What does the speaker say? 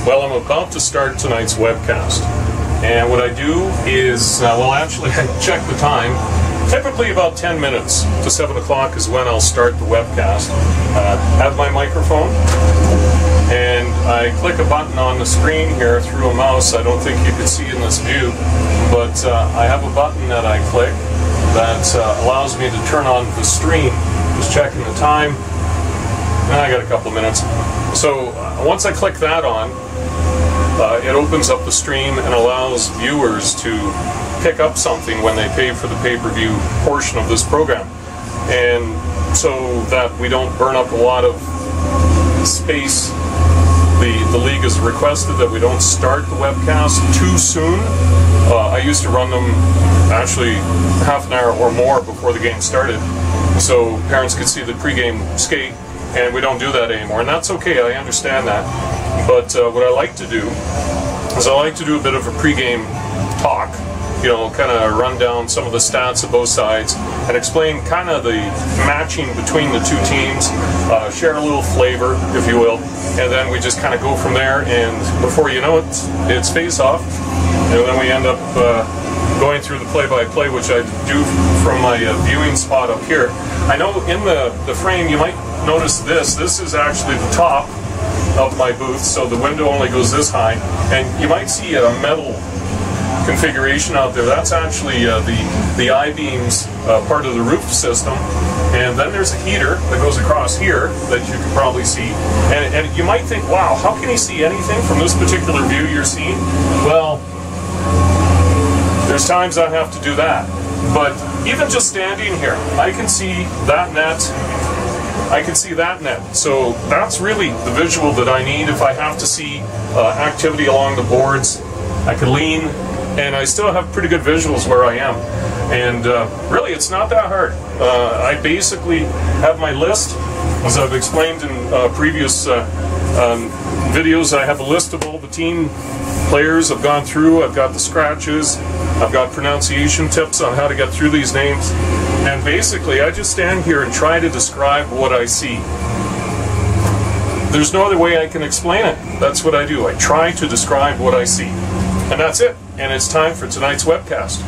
Well, I'm about to start tonight's webcast, and what I do is, well, actually I check the time. Typically about 10 minutes to 7 o'clock is when I'll start the webcast. Have my microphone, and I click a button on the screen here through a mouse. I don't think you can see in this view, but I have a button that I click that allows me to turn on the stream. Just checking the time. I got a couple of minutes. So once I click that on, it opens up the stream and allows viewers to pick up something when they pay for the pay-per-view portion of this program. And so that we don't burn up a lot of space, the league has requested that we don't start the webcast too soon. I used to run them actually half an hour or more before the game started, so parents could see the pregame skate, and we don't do that anymore, and that's okay, I understand that. But what I like to do is I like to do a bit of a pregame talk, you know, kind of run down some of the stats of both sides and explain kind of the matching between the two teams, share a little flavor, if you will, and then we just kind of go from there, and before you know it, it's face-off, and then we end up going through the play-by-play, which I do from my viewing spot up here. I know in the frame you might notice this is actually the top of my booth, so the window only goes this high, and you might see a metal configuration out there. That's actually the I-beams part of the roof system, and then there's a heater that goes across here that you can probably see, and you might think, wow, how can you see anything from this particular view you're seeing? Well, there's times I have to do that, but even just standing here, I can see that net, I can see that net, so that's really the visual that I need. If I have to see activity along the boards, I can lean, and I still have pretty good visuals where I am. And really, it's not that hard. I basically have my list, as I've explained in previous videos. I have a list of all the team players I've gone through. I've got the scratches, I've got pronunciation tips on how to get through these names, and basically I just stand here and try to describe what I see. There's no other way I can explain it. That's what I do. I try to describe what I see. And that's it. And it's time for tonight's webcast.